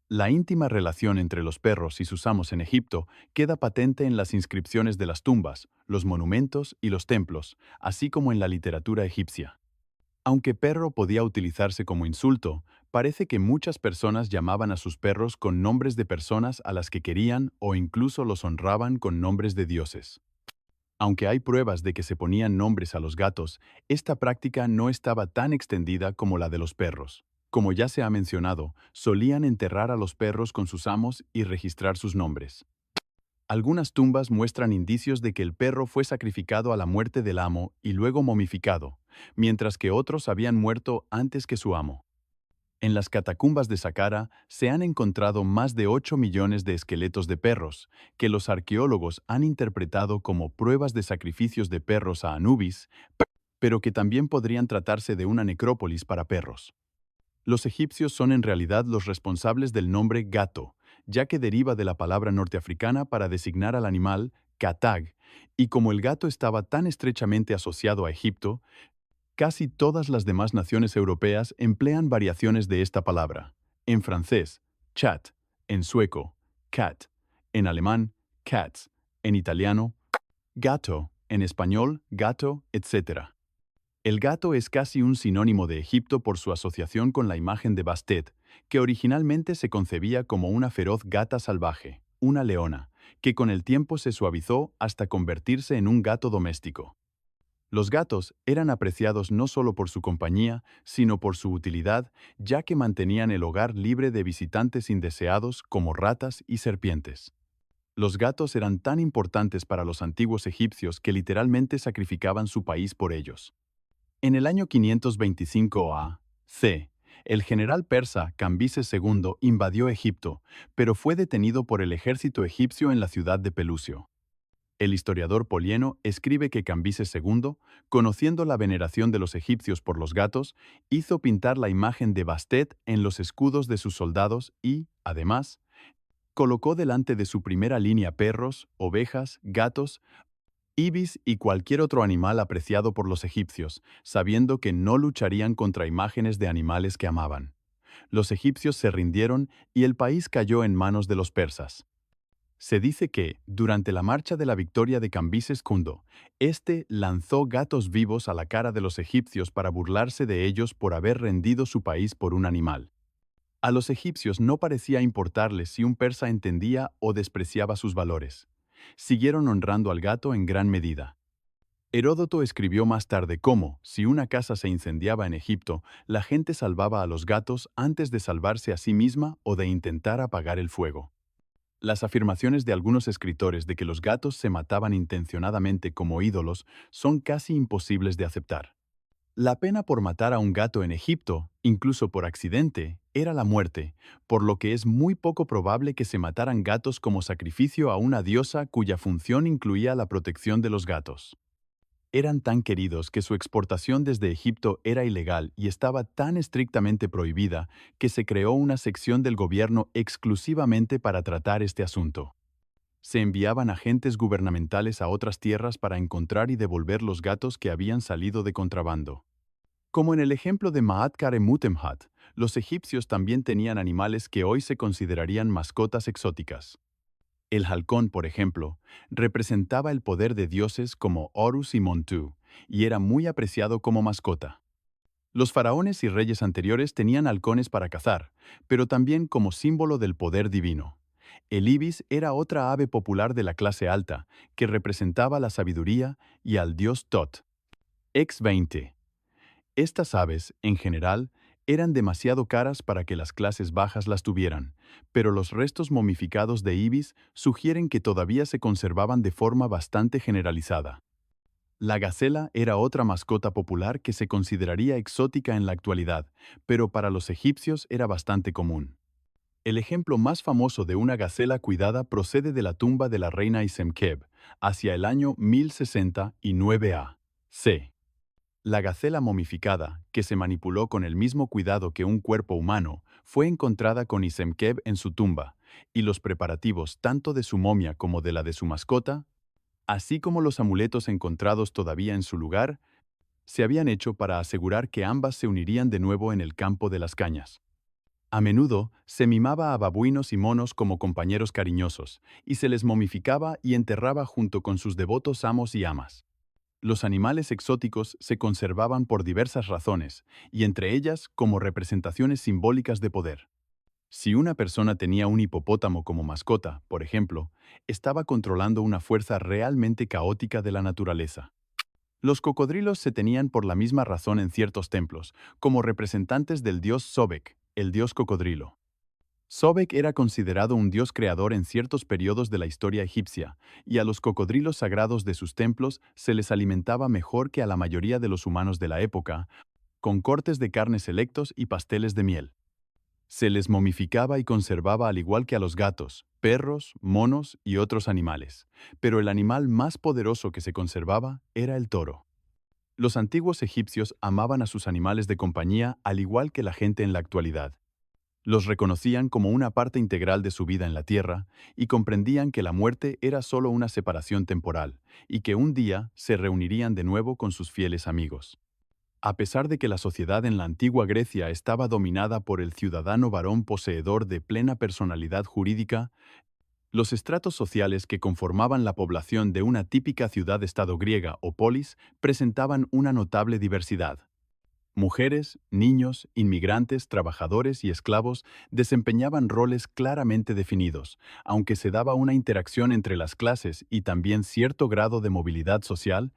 La íntima relación entre los perros y sus amos en Egipto queda patente en las inscripciones de las tumbas, los monumentos y los templos, así como en la literatura egipcia. Aunque perro podía utilizarse como insulto, parece que muchas personas llamaban a sus perros con nombres de personas a las que querían o incluso los honraban con nombres de dioses. Aunque hay pruebas de que se ponían nombres a los gatos, esta práctica no estaba tan extendida como la de los perros. Como ya se ha mencionado, solían enterrar a los perros con sus amos y registrar sus nombres. Algunas tumbas muestran indicios de que el perro fue sacrificado a la muerte del amo y luego momificado, mientras que otros habían muerto antes que su amo. En las catacumbas de Saqqara se han encontrado más de 8 millones de esqueletos de perros, que los arqueólogos han interpretado como pruebas de sacrificios de perros a Anubis, pero que también podrían tratarse de una necrópolis para perros. Los egipcios son en realidad los responsables del nombre gato, ya que deriva de la palabra norteafricana para designar al animal, katag, y como el gato estaba tan estrechamente asociado a Egipto, casi todas las demás naciones europeas emplean variaciones de esta palabra. En francés, chat; en sueco, cat; en alemán, cats; en italiano, gato; en español, gato, etc. El gato es casi un sinónimo de Egipto por su asociación con la imagen de Bastet, que originalmente se concebía como una feroz gata salvaje, una leona, que con el tiempo se suavizó hasta convertirse en un gato doméstico. Los gatos eran apreciados no solo por su compañía, sino por su utilidad, ya que mantenían el hogar libre de visitantes indeseados como ratas y serpientes. Los gatos eran tan importantes para los antiguos egipcios que literalmente sacrificaban su país por ellos. En el año 525 a.C., el general persa Cambises II invadió Egipto, pero fue detenido por el ejército egipcio en la ciudad de Pelusio. El historiador Polieno escribe que Cambises II, conociendo la veneración de los egipcios por los gatos, hizo pintar la imagen de Bastet en los escudos de sus soldados y, además, colocó delante de su primera línea perros, ovejas, gatos, ibis y cualquier otro animal apreciado por los egipcios, sabiendo que no lucharían contra imágenes de animales que amaban. Los egipcios se rindieron y el país cayó en manos de los persas. Se dice que, durante la marcha de la victoria de Cambises II, este lanzó gatos vivos a la cara de los egipcios para burlarse de ellos por haber rendido su país por un animal. A los egipcios no parecía importarles si un persa entendía o despreciaba sus valores. Siguieron honrando al gato en gran medida. Heródoto escribió más tarde cómo, si una casa se incendiaba en Egipto, la gente salvaba a los gatos antes de salvarse a sí misma o de intentar apagar el fuego. Las afirmaciones de algunos escritores de que los gatos se mataban intencionadamente como ídolos son casi imposibles de aceptar. La pena por matar a un gato en Egipto, incluso por accidente, era la muerte, por lo que es muy poco probable que se mataran gatos como sacrificio a una diosa cuya función incluía la protección de los gatos. Eran tan queridos que su exportación desde Egipto era ilegal y estaba tan estrictamente prohibida que se creó una sección del gobierno exclusivamente para tratar este asunto. Se enviaban agentes gubernamentales a otras tierras para encontrar y devolver los gatos que habían salido de contrabando. Como en el ejemplo de Maat-Kare-Mutemhat, los egipcios también tenían animales que hoy se considerarían mascotas exóticas. El halcón, por ejemplo, representaba el poder de dioses como Horus y Montu, y era muy apreciado como mascota. Los faraones y reyes anteriores tenían halcones para cazar, pero también como símbolo del poder divino. El ibis era otra ave popular de la clase alta, que representaba la sabiduría y al dios Tot. Ex 20. Estas aves, en general, eran demasiado caras para que las clases bajas las tuvieran, pero los restos momificados de ibis sugieren que todavía se conservaban de forma bastante generalizada. La gacela era otra mascota popular que se consideraría exótica en la actualidad, pero para los egipcios era bastante común. El ejemplo más famoso de una gacela cuidada procede de la tumba de la reina Isemkeb, hacia el año 1069 a.C. La gacela momificada, que se manipuló con el mismo cuidado que un cuerpo humano, fue encontrada con Isemkeb en su tumba, y los preparativos tanto de su momia como de la de su mascota, así como los amuletos encontrados todavía en su lugar, se habían hecho para asegurar que ambas se unirían de nuevo en el campo de las cañas. A menudo se mimaba a babuinos y monos como compañeros cariñosos, y se les momificaba y enterraba junto con sus devotos amos y amas. Los animales exóticos se conservaban por diversas razones, y entre ellas como representaciones simbólicas de poder. Si una persona tenía un hipopótamo como mascota, por ejemplo, estaba controlando una fuerza realmente caótica de la naturaleza. Los cocodrilos se tenían por la misma razón en ciertos templos, como representantes del dios Sobek, el dios cocodrilo. Sobek era considerado un dios creador en ciertos periodos de la historia egipcia, y a los cocodrilos sagrados de sus templos se les alimentaba mejor que a la mayoría de los humanos de la época, con cortes de carne selectos y pasteles de miel. Se les momificaba y conservaba al igual que a los gatos, perros, monos y otros animales, pero el animal más poderoso que se conservaba era el toro. Los antiguos egipcios amaban a sus animales de compañía al igual que la gente en la actualidad. Los reconocían como una parte integral de su vida en la tierra y comprendían que la muerte era solo una separación temporal y que un día se reunirían de nuevo con sus fieles amigos. A pesar de que la sociedad en la antigua Grecia estaba dominada por el ciudadano varón poseedor de plena personalidad jurídica, los estratos sociales que conformaban la población de una típica ciudad-estado griega o polis presentaban una notable diversidad. Mujeres, niños, inmigrantes, trabajadores y esclavos desempeñaban roles claramente definidos, aunque se daba una interacción entre las clases y también cierto grado de movilidad social.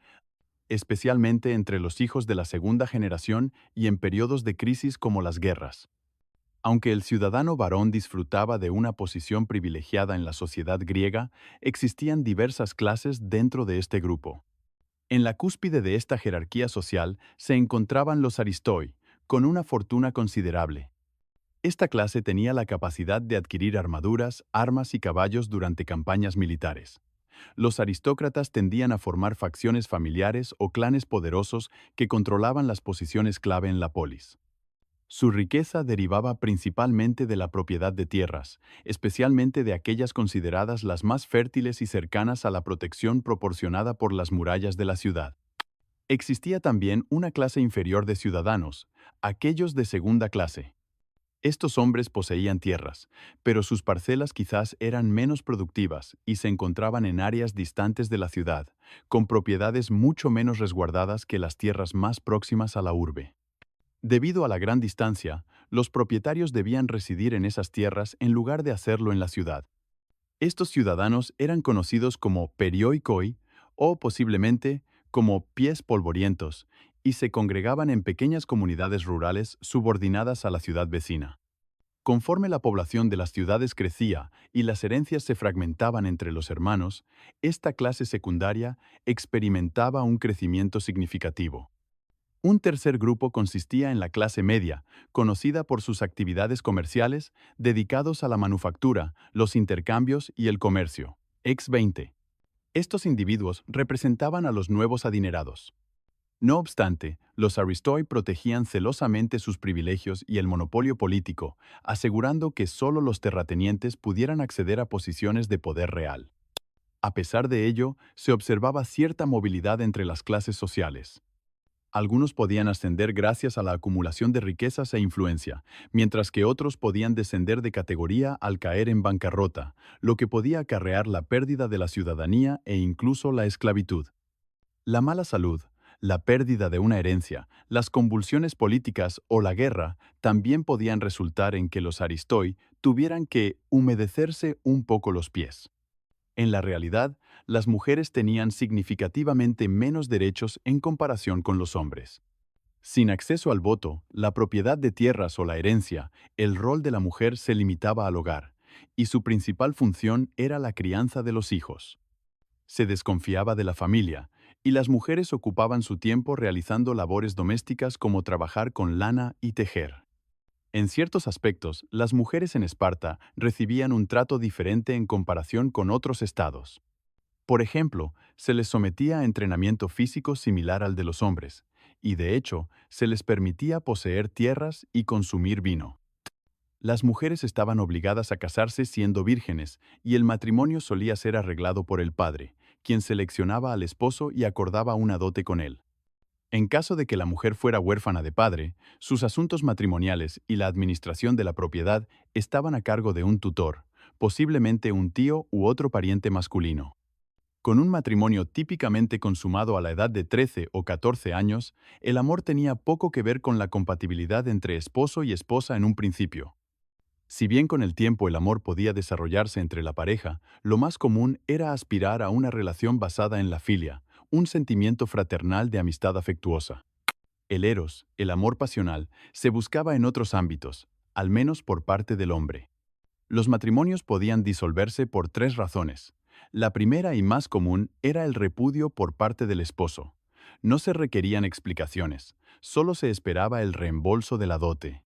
especialmente entre los hijos de la segunda generación y en periodos de crisis como las guerras. Aunque el ciudadano varón disfrutaba de una posición privilegiada en la sociedad griega, existían diversas clases dentro de este grupo. En la cúspide de esta jerarquía social se encontraban los aristoi, con una fortuna considerable. Esta clase tenía la capacidad de adquirir armaduras, armas y caballos durante campañas militares. Los aristócratas tendían a formar facciones familiares o clanes poderosos que controlaban las posiciones clave en la polis. Su riqueza derivaba principalmente de la propiedad de tierras, especialmente de aquellas consideradas las más fértiles y cercanas a la protección proporcionada por las murallas de la ciudad. Existía también una clase inferior de ciudadanos, aquellos de segunda clase. Estos hombres poseían tierras, pero sus parcelas quizás eran menos productivas y se encontraban en áreas distantes de la ciudad, con propiedades mucho menos resguardadas que las tierras más próximas a la urbe. Debido a la gran distancia, los propietarios debían residir en esas tierras en lugar de hacerlo en la ciudad. Estos ciudadanos eran conocidos como perioikoi o posiblemente como pies polvorientos y se congregaban en pequeñas comunidades rurales subordinadas a la ciudad vecina. Conforme la población de las ciudades crecía y las herencias se fragmentaban entre los hermanos, esta clase secundaria experimentaba un crecimiento significativo. Un tercer grupo consistía en la clase media, conocida por sus actividades comerciales dedicados a la manufactura, los intercambios y el comercio. Ex 20. Estos individuos representaban a los nuevos adinerados. No obstante, los aristoi protegían celosamente sus privilegios y el monopolio político, asegurando que solo los terratenientes pudieran acceder a posiciones de poder real. A pesar de ello, se observaba cierta movilidad entre las clases sociales. Algunos podían ascender gracias a la acumulación de riquezas e influencia, mientras que otros podían descender de categoría al caer en bancarrota, lo que podía acarrear la pérdida de la ciudadanía e incluso la esclavitud. La mala salud, la pérdida de una herencia, las convulsiones políticas o la guerra también podían resultar en que los aristoi tuvieran que humedecerse un poco los pies. En la realidad, las mujeres tenían significativamente menos derechos en comparación con los hombres. Sin acceso al voto, la propiedad de tierras o la herencia, el rol de la mujer se limitaba al hogar, y su principal función era la crianza de los hijos. Se desconfiaba de la familia, y las mujeres ocupaban su tiempo realizando labores domésticas como trabajar con lana y tejer. En ciertos aspectos, las mujeres en Esparta recibían un trato diferente en comparación con otros estados. Por ejemplo, se les sometía a entrenamiento físico similar al de los hombres, y de hecho, se les permitía poseer tierras y consumir vino. Las mujeres estaban obligadas a casarse siendo vírgenes, y el matrimonio solía ser arreglado por el padre, quien seleccionaba al esposo y acordaba una dote con él. En caso de que la mujer fuera huérfana de padre, sus asuntos matrimoniales y la administración de la propiedad estaban a cargo de un tutor, posiblemente un tío u otro pariente masculino. Con un matrimonio típicamente consumado a la edad de 13 o 14 años, el amor tenía poco que ver con la compatibilidad entre esposo y esposa en un principio. Si bien con el tiempo el amor podía desarrollarse entre la pareja, lo más común era aspirar a una relación basada en la filia, un sentimiento fraternal de amistad afectuosa. El eros, el amor pasional, se buscaba en otros ámbitos, al menos por parte del hombre. Los matrimonios podían disolverse por tres razones. La primera y más común era el repudio por parte del esposo. No se requerían explicaciones, solo se esperaba el reembolso de la dote.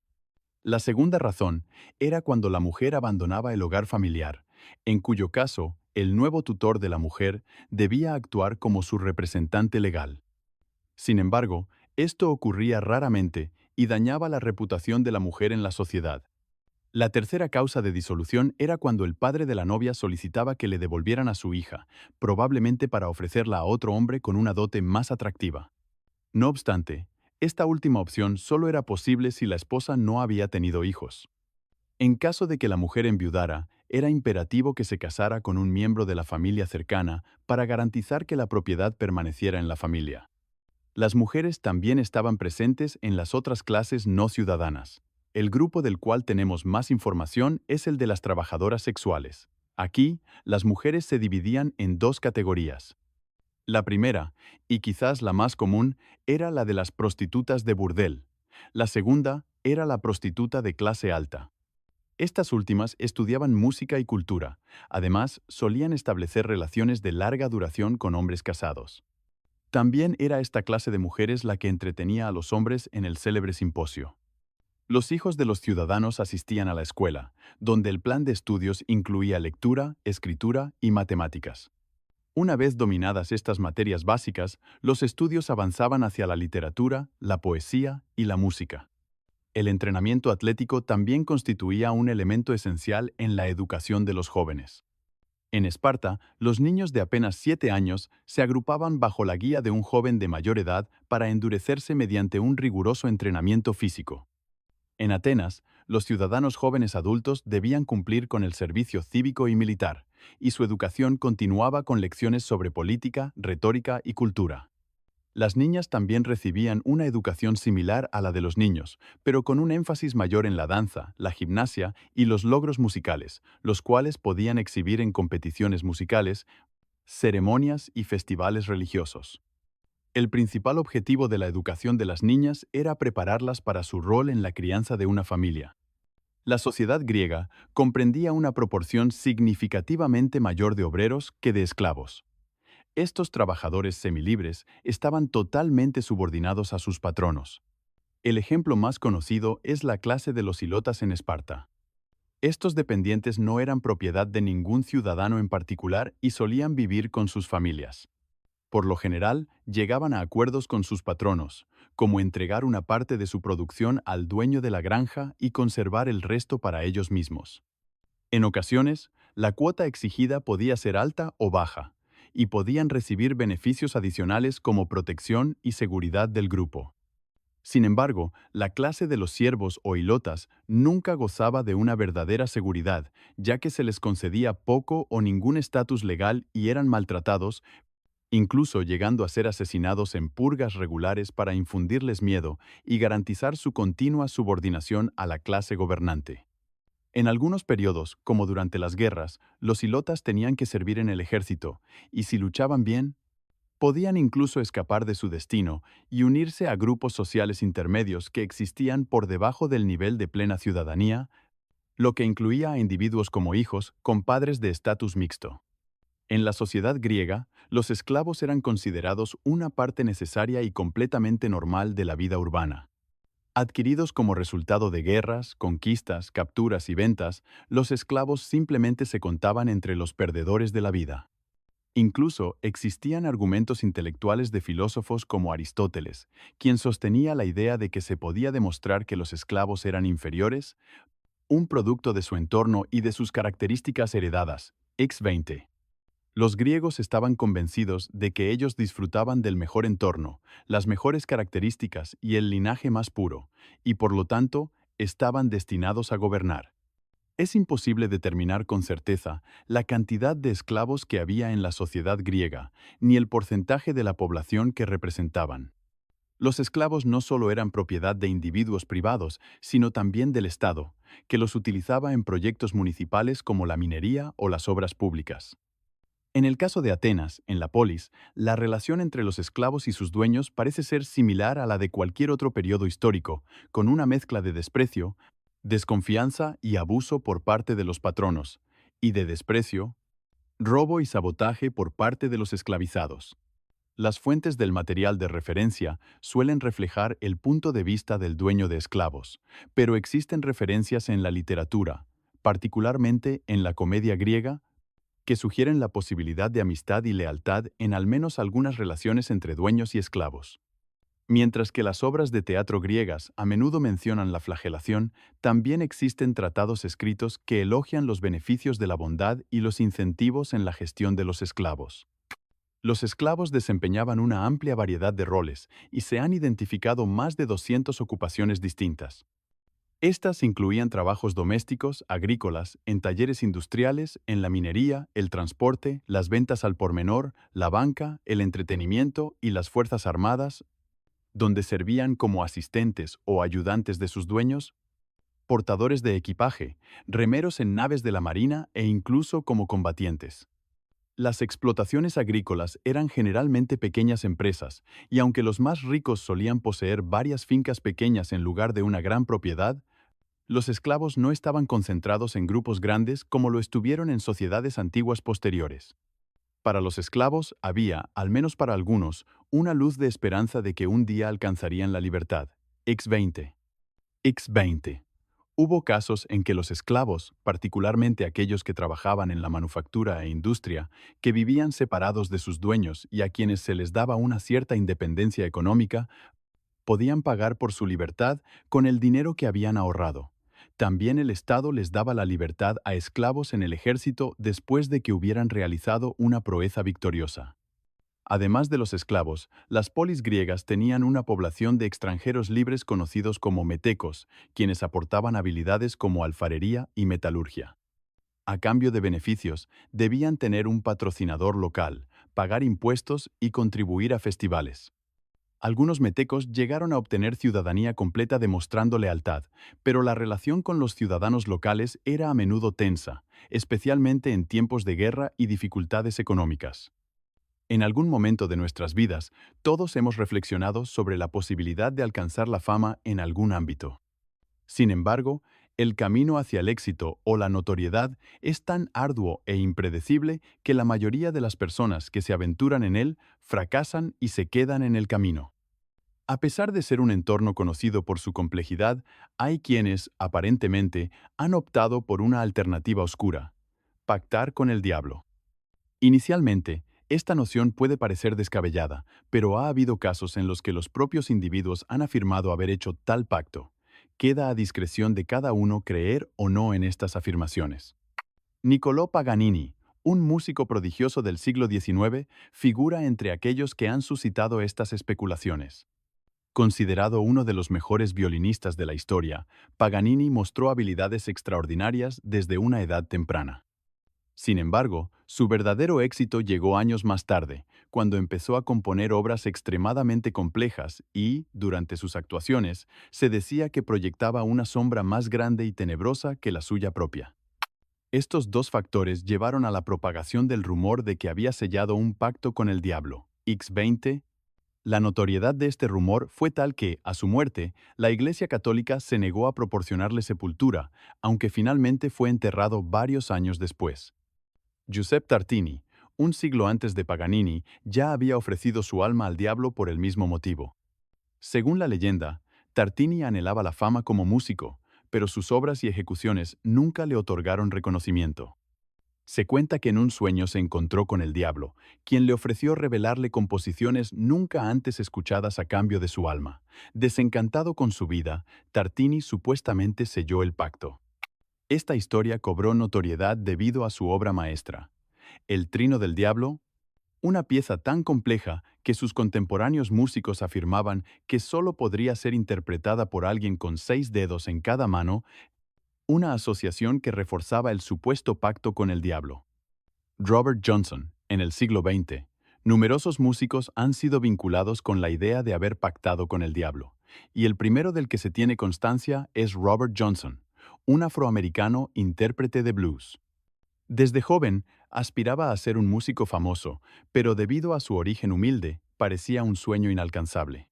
La segunda razón era cuando la mujer abandonaba el hogar familiar, en cuyo caso, el nuevo tutor de la mujer debía actuar como su representante legal. Sin embargo, esto ocurría raramente y dañaba la reputación de la mujer en la sociedad. La tercera causa de disolución era cuando el padre de la novia solicitaba que le devolvieran a su hija, probablemente para ofrecerla a otro hombre con una dote más atractiva. No obstante, esta última opción solo era posible si la esposa no había tenido hijos. En caso de que la mujer enviudara, era imperativo que se casara con un miembro de la familia cercana para garantizar que la propiedad permaneciera en la familia. Las mujeres también estaban presentes en las otras clases no ciudadanas. El grupo del cual tenemos más información es el de las trabajadoras sexuales. Aquí, las mujeres se dividían en dos categorías. La primera, y quizás la más común, era la de las prostitutas de burdel. La segunda era la prostituta de clase alta. Estas últimas estudiaban música y cultura. Además, solían establecer relaciones de larga duración con hombres casados. También era esta clase de mujeres la que entretenía a los hombres en el célebre simposio. Los hijos de los ciudadanos asistían a la escuela, donde el plan de estudios incluía lectura, escritura y matemáticas. Una vez dominadas estas materias básicas, los estudios avanzaban hacia la literatura, la poesía y la música. El entrenamiento atlético también constituía un elemento esencial en la educación de los jóvenes. En Esparta, los niños de apenas 7 años se agrupaban bajo la guía de un joven de mayor edad para endurecerse mediante un riguroso entrenamiento físico. En Atenas, los ciudadanos jóvenes adultos debían cumplir con el servicio cívico y militar, y su educación continuaba con lecciones sobre política, retórica y cultura. Las niñas también recibían una educación similar a la de los niños, pero con un énfasis mayor en la danza, la gimnasia y los logros musicales, los cuales podían exhibir en competiciones musicales, ceremonias y festivales religiosos. El principal objetivo de la educación de las niñas era prepararlas para su rol en la crianza de una familia. La sociedad griega comprendía una proporción significativamente mayor de obreros que de esclavos. Estos trabajadores semilibres estaban totalmente subordinados a sus patronos. El ejemplo más conocido es la clase de los hilotas en Esparta. Estos dependientes no eran propiedad de ningún ciudadano en particular y solían vivir con sus familias. Por lo general, llegaban a acuerdos con sus patronos, como entregar una parte de su producción al dueño de la granja y conservar el resto para ellos mismos. En ocasiones, la cuota exigida podía ser alta o baja, y podían recibir beneficios adicionales como protección y seguridad del grupo. Sin embargo, la clase de los siervos o hilotas nunca gozaba de una verdadera seguridad, ya que se les concedía poco o ningún estatus legal y eran maltratados, incluso llegando a ser asesinados en purgas regulares para infundirles miedo y garantizar su continua subordinación a la clase gobernante. En algunos periodos, como durante las guerras, los hilotas tenían que servir en el ejército, y si luchaban bien, podían incluso escapar de su destino y unirse a grupos sociales intermedios que existían por debajo del nivel de plena ciudadanía, lo que incluía a individuos como hijos con padres de estatus mixto. En la sociedad griega, los esclavos eran considerados una parte necesaria y completamente normal de la vida urbana. Adquiridos como resultado de guerras, conquistas, capturas y ventas, los esclavos simplemente se contaban entre los perdedores de la vida. Incluso existían argumentos intelectuales de filósofos como Aristóteles, quien sostenía la idea de que se podía demostrar que los esclavos eran inferiores, un producto de su entorno y de sus características heredadas. X20. Los griegos estaban convencidos de que ellos disfrutaban del mejor entorno, las mejores características y el linaje más puro, y por lo tanto, estaban destinados a gobernar. Es imposible determinar con certeza la cantidad de esclavos que había en la sociedad griega, ni el porcentaje de la población que representaban. Los esclavos no solo eran propiedad de individuos privados, sino también del Estado, que los utilizaba en proyectos municipales como la minería o las obras públicas. En el caso de Atenas, en la polis, la relación entre los esclavos y sus dueños parece ser similar a la de cualquier otro periodo histórico, con una mezcla de desprecio, desconfianza y abuso por parte de los patronos, y de desprecio, robo y sabotaje por parte de los esclavizados. Las fuentes del material de referencia suelen reflejar el punto de vista del dueño de esclavos, pero existen referencias en la literatura, particularmente en la comedia griega, que sugieren la posibilidad de amistad y lealtad en al menos algunas relaciones entre dueños y esclavos. Mientras que las obras de teatro griegas a menudo mencionan la flagelación, también existen tratados escritos que elogian los beneficios de la bondad y los incentivos en la gestión de los esclavos. Los esclavos desempeñaban una amplia variedad de roles y se han identificado más de 200 ocupaciones distintas. Estas incluían trabajos domésticos, agrícolas, en talleres industriales, en la minería, el transporte, las ventas al por menor, la banca, el entretenimiento y las fuerzas armadas, donde servían como asistentes o ayudantes de sus dueños, portadores de equipaje, remeros en naves de la marina e incluso como combatientes. Las explotaciones agrícolas eran generalmente pequeñas empresas, y aunque los más ricos solían poseer varias fincas pequeñas en lugar de una gran propiedad, los esclavos no estaban concentrados en grupos grandes como lo estuvieron en sociedades antiguas posteriores. Para los esclavos había, al menos para algunos, una luz de esperanza de que un día alcanzarían la libertad. X20. X20. Hubo casos en que los esclavos, particularmente aquellos que trabajaban en la manufactura e industria, que vivían separados de sus dueños y a quienes se les daba una cierta independencia económica, podían pagar por su libertad con el dinero que habían ahorrado. También el Estado les daba la libertad a esclavos en el ejército después de que hubieran realizado una proeza victoriosa. Además de los esclavos, las polis griegas tenían una población de extranjeros libres conocidos como metecos, quienes aportaban habilidades como alfarería y metalurgia. A cambio de beneficios, debían tener un patrocinador local, pagar impuestos y contribuir a festivales. Algunos metecos llegaron a obtener ciudadanía completa demostrando lealtad, pero la relación con los ciudadanos locales era a menudo tensa, especialmente en tiempos de guerra y dificultades económicas. En algún momento de nuestras vidas, todos hemos reflexionado sobre la posibilidad de alcanzar la fama en algún ámbito. Sin embargo, el camino hacia el éxito o la notoriedad es tan arduo e impredecible que la mayoría de las personas que se aventuran en él fracasan y se quedan en el camino. A pesar de ser un entorno conocido por su complejidad, hay quienes, aparentemente, han optado por una alternativa oscura: pactar con el diablo. Inicialmente, esta noción puede parecer descabellada, pero ha habido casos en los que los propios individuos han afirmado haber hecho tal pacto. Queda a discreción de cada uno creer o no en estas afirmaciones. Niccolò Paganini, un músico prodigioso del siglo XIX, figura entre aquellos que han suscitado estas especulaciones. Considerado uno de los mejores violinistas de la historia, Paganini mostró habilidades extraordinarias desde una edad temprana. Sin embargo, su verdadero éxito llegó años más tarde, cuando empezó a componer obras extremadamente complejas y, durante sus actuaciones, se decía que proyectaba una sombra más grande y tenebrosa que la suya propia. Estos dos factores llevaron a la propagación del rumor de que había sellado un pacto con el diablo. X20. La notoriedad de este rumor fue tal que, a su muerte, la Iglesia Católica se negó a proporcionarle sepultura, aunque finalmente fue enterrado varios años después. Giuseppe Tartini, un siglo antes de Paganini, ya había ofrecido su alma al diablo por el mismo motivo. Según la leyenda, Tartini anhelaba la fama como músico, pero sus obras y ejecuciones nunca le otorgaron reconocimiento. Se cuenta que en un sueño se encontró con el diablo, quien le ofreció revelarle composiciones nunca antes escuchadas a cambio de su alma. Desencantado con su vida, Tartini supuestamente selló el pacto. Esta historia cobró notoriedad debido a su obra maestra, El Trino del Diablo, una pieza tan compleja que sus contemporáneos músicos afirmaban que solo podría ser interpretada por alguien con 6 dedos en cada mano, una asociación que reforzaba el supuesto pacto con el diablo. Robert Johnson, en el siglo XX, numerosos músicos han sido vinculados con la idea de haber pactado con el diablo, y el primero del que se tiene constancia es Robert Johnson, un afroamericano intérprete de blues. Desde joven, aspiraba a ser un músico famoso, pero debido a su origen humilde, parecía un sueño inalcanzable.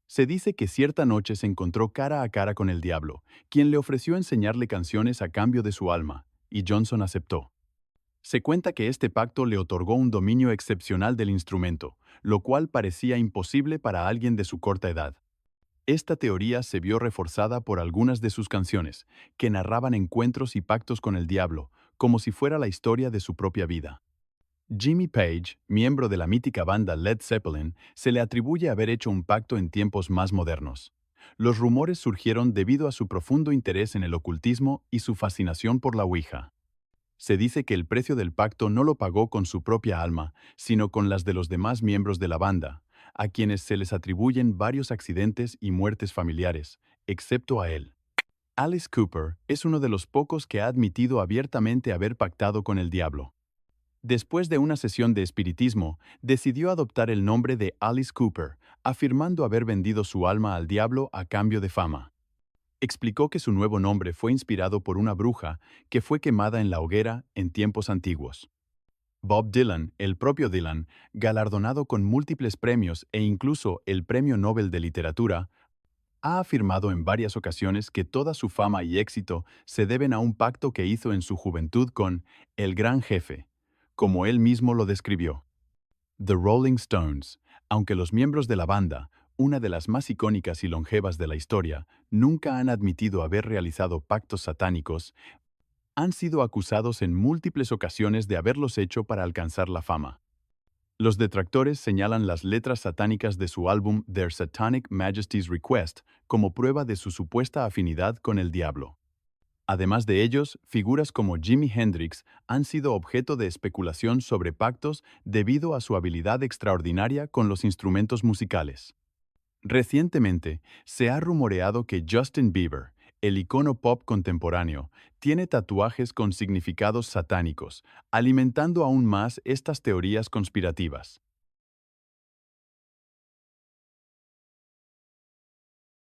Se dice que cierta noche se encontró cara a cara con el diablo, quien le ofreció enseñarle canciones a cambio de su alma, y Johnson aceptó. Se cuenta que este pacto le otorgó un dominio excepcional del instrumento, lo cual parecía imposible para alguien de su corta edad. Esta teoría se vio reforzada por algunas de sus canciones, que narraban encuentros y pactos con el diablo, como si fuera la historia de su propia vida. Jimmy Page, miembro de la mítica banda Led Zeppelin, se le atribuye haber hecho un pacto en tiempos más modernos. Los rumores surgieron debido a su profundo interés en el ocultismo y su fascinación por la Ouija. Se dice que el precio del pacto no lo pagó con su propia alma, sino con las de los demás miembros de la banda, a quienes se les atribuyen varios accidentes y muertes familiares, excepto a él. Alice Cooper es uno de los pocos que ha admitido abiertamente haber pactado con el diablo. Después de una sesión de espiritismo, decidió adoptar el nombre de Alice Cooper, afirmando haber vendido su alma al diablo a cambio de fama. Explicó que su nuevo nombre fue inspirado por una bruja que fue quemada en la hoguera en tiempos antiguos. Bob Dylan, el propio Dylan, galardonado con múltiples premios e incluso el Premio Nobel de Literatura, ha afirmado en varias ocasiones que toda su fama y éxito se deben a un pacto que hizo en su juventud con el gran jefe, como él mismo lo describió. The Rolling Stones, aunque los miembros de la banda, una de las más icónicas y longevas de la historia, nunca han admitido haber realizado pactos satánicos, han sido acusados en múltiples ocasiones de haberlos hecho para alcanzar la fama. Los detractores señalan las letras satánicas de su álbum Their Satanic Majesty's Request como prueba de su supuesta afinidad con el diablo. Además de ellos, figuras como Jimi Hendrix han sido objeto de especulación sobre pactos debido a su habilidad extraordinaria con los instrumentos musicales. Recientemente, se ha rumoreado que Justin Bieber, el icono pop contemporáneo, tiene tatuajes con significados satánicos, alimentando aún más estas teorías conspirativas.